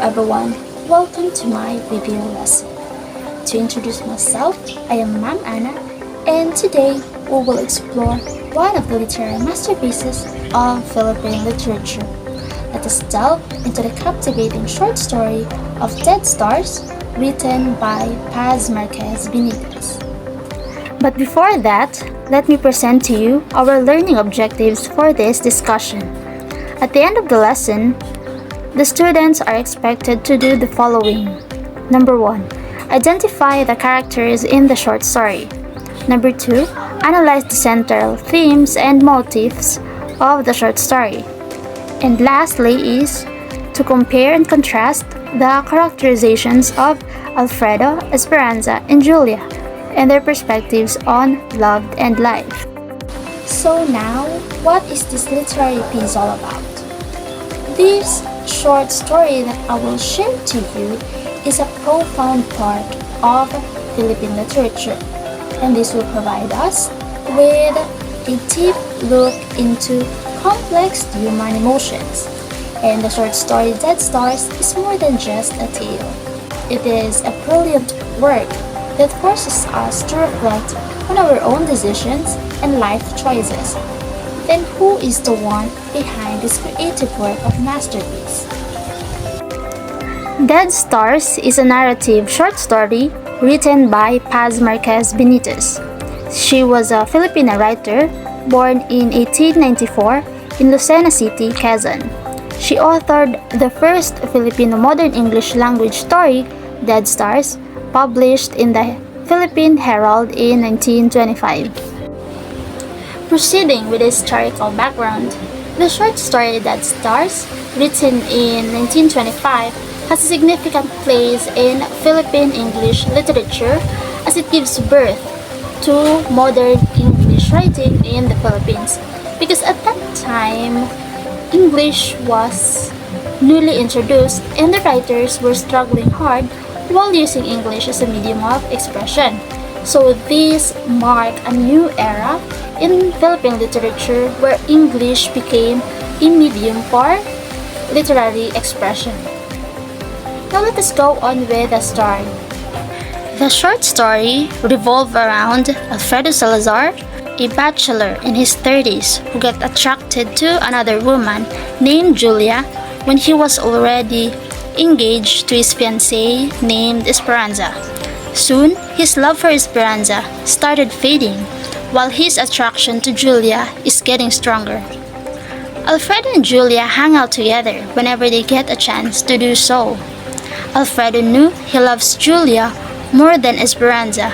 everyone, welcome to my video lesson. To introduce myself, I am Ma'am Anna, and today we will explore one of the literary masterpieces of Philippine literature. Let us delve into the captivating short story of Dead Stars, written by Paz Marquez Benitez. But before that, let me present to you our learning objectives for this discussion. At the end of the lesson, the students are expected to do the following. Number 1. Identify the characters in the short story. Number 2. Analyze the central themes and motifs of the short story. And lastly is to compare and contrast the characterizations of Alfredo, Esperanza, and Julia and their perspectives on love and life. So now, what is this literary piece all about? This short story that I will share to you is a profound part of Philippine literature, and this will provide us with a deep look into complex human emotions. And the short story Dead Stars is more than just a tale. It is a brilliant work that forces us to reflect on our own decisions and life choices. Then who is the one behind this creative work of masterpiece? Dead Stars is a narrative short story written by Paz Marquez Benitez. She was a Filipino writer born in 1894 in Lucena City, Quezon. She authored the first Filipino modern English language story, Dead Stars, published in the Philippine Herald in 1925. Proceeding with the historical background, the short story Dead Stars, written in 1925, has a significant place in Philippine English literature as it gives birth to modern English writing in the Philippines. Because at that time, English was newly introduced and the writers were struggling hard while using English as a medium of expression. So this marked a new era in Philippine literature where English became a medium for literary expression. Now let us go on with the story. The short story revolves around Alfredo Salazar, a bachelor in his 30s who got attracted to another woman named Julia when he was already engaged to his fiancée named Esperanza. Soon, his love for Esperanza started fading, while his attraction to Julia is getting stronger. Alfredo and Julia hang out together whenever they get a chance to do so. Alfredo knew he loves Julia more than Esperanza,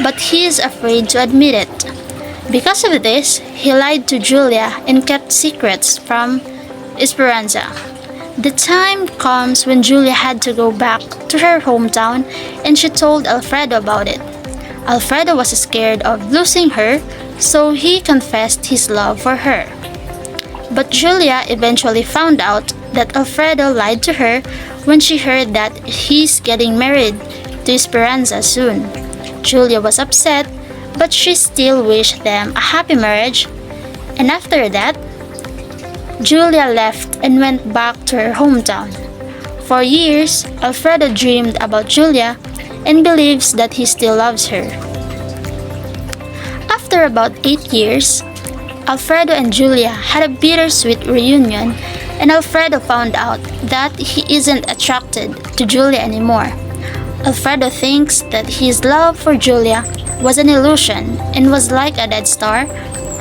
but he is afraid to admit it. Because of this, he lied to Julia and kept secrets from Esperanza. The time comes when Julia had to go back to her hometown and she told Alfredo about it. Alfredo was scared of losing her, so he confessed his love for her. But Julia eventually found out that Alfredo lied to her when she heard that he's getting married to Esperanza soon. Julia was upset, but she still wished them a happy marriage, and after that, Julia left and went back to her hometown. For years, Alfredo dreamed about Julia and believes that he still loves her. After about 8 years, Alfredo and Julia had a bittersweet reunion, and Alfredo found out that he isn't attracted to Julia anymore. Alfredo thinks that his love for Julia was an illusion and was like a dead star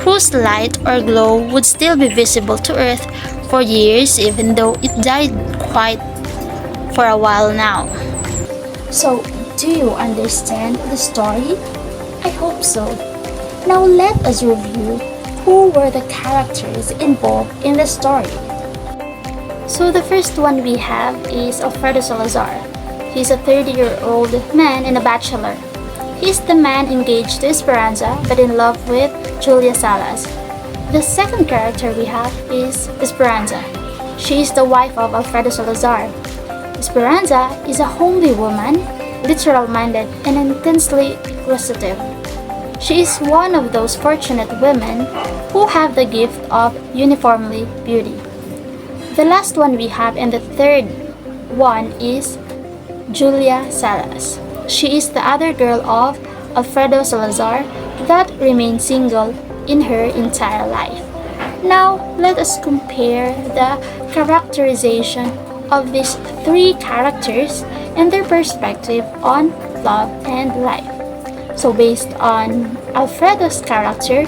whose light or glow would still be visible to Earth for years even though it died quite for a while now. So, do you understand the story? I hope so. Now let us review who were the characters involved in the story. So the first one we have is Alfredo Salazar. He's a 30-year-old man and a bachelor. He's the man engaged to Esperanza but in love with Julia Salas. The second character we have is Esperanza. She is the wife of Alfredo Salazar. Esperanza is a homely woman, literal-minded and intensely inquisitive. She is one of those fortunate women who have the gift of uniformly beauty. The last one we have and the third One is Julia Salas. She is the other girl of Alfredo Salazar that remained single in her entire life. Now, let us compare the characterization of these three characters and their perspective on love and life. So, based on Alfredo's character,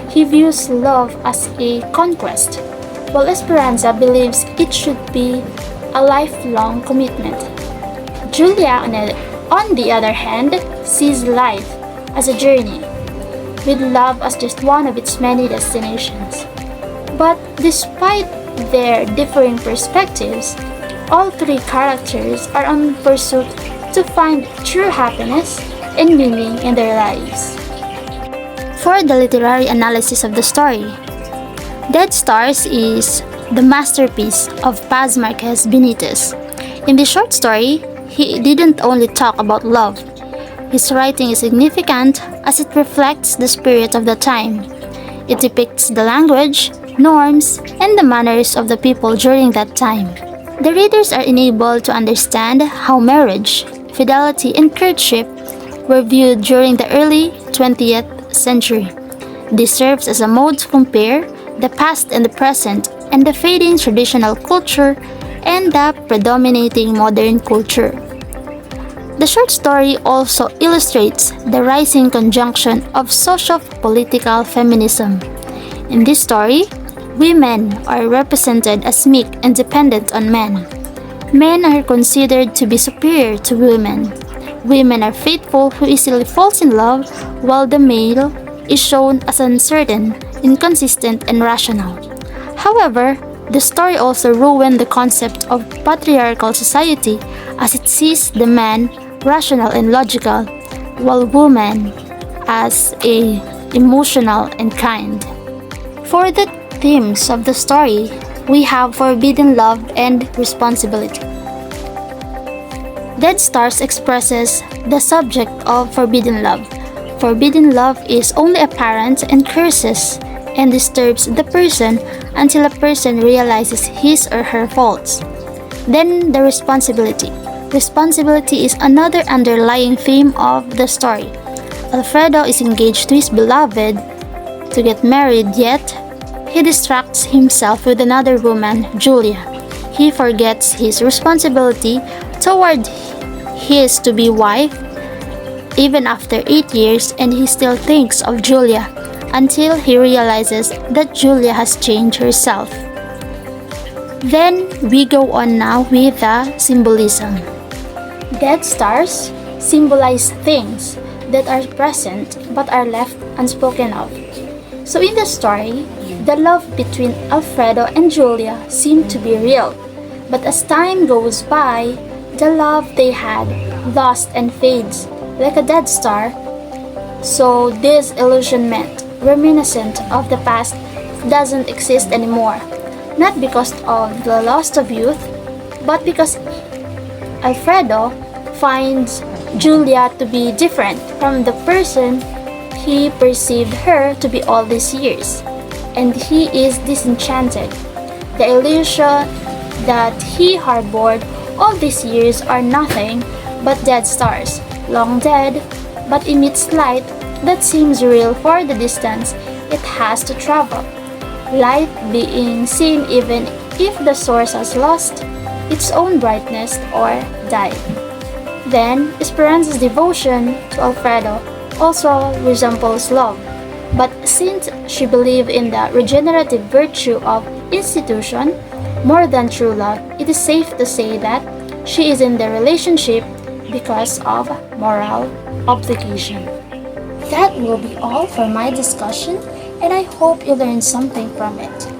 he views love as a conquest, while Esperanza believes it should be a lifelong commitment. Julia, on the other hand, sees life as a journey, with love as just one of its many destinations. But despite their differing perspectives, all three characters are on pursuit to find true happiness and meaning in their lives. For the literary analysis of the story, Dead Stars is the masterpiece of Paz Marquez Benitez. In this short story, he didn't only talk about love. His writing is significant as it reflects the spirit of the time. It depicts the language, norms, and the manners of the people during that time. The readers are enabled to understand how marriage, fidelity, and courtship were viewed during the early 20th century. This serves as a mode to compare the past and the present, and the fading traditional culture and the predominating modern culture. The short story also illustrates the rising conjunction of socio-political feminism. In this story, women are represented as meek and dependent on men. Men are considered to be superior to women. Women are faithful who easily falls in love, while the male is shown as uncertain, inconsistent, and rational. However, the story also ruined the concept of patriarchal society as it sees the man rational and logical, while woman as emotional and kind. For the themes of the story, we have forbidden love and responsibility. Dead Stars expresses the subject of forbidden love. Forbidden love is only apparent and curses and disturbs the person until a person realizes his or her faults. Then the responsibility. Responsibility is another underlying theme of the story. Alfredo is engaged to his beloved to get married, yet he distracts himself with another woman, Julia. He forgets his responsibility toward his to-be wife even after 8 years, and he still thinks of Julia until he realizes that Julia has changed herself. Then we go on now with the symbolism. Dead stars symbolize things that are present but are left unspoken of. So in the story, the love between Alfredo and Julia seemed to be real, but as time goes by, the love they had lost and fades like a dead star. So this illusionment, reminiscent of the past, doesn't exist anymore, not because of the loss of youth, but because Alfredo finds Julia to be different from the person he perceived her to be all these years, and he is disenchanted. The illusion that he harbored all these years are nothing but dead stars, long dead, but emits light that seems real for the distance it has to travel. Light being seen even if the source has lost its own brightness or died. Then, Esperanza's devotion to Alfredo also resembles love, but since she believed in the regenerative virtue of institution more than true love, it is safe to say that she is in the relationship because of moral obligation. That will be all for my discussion, and I hope you learned something from it.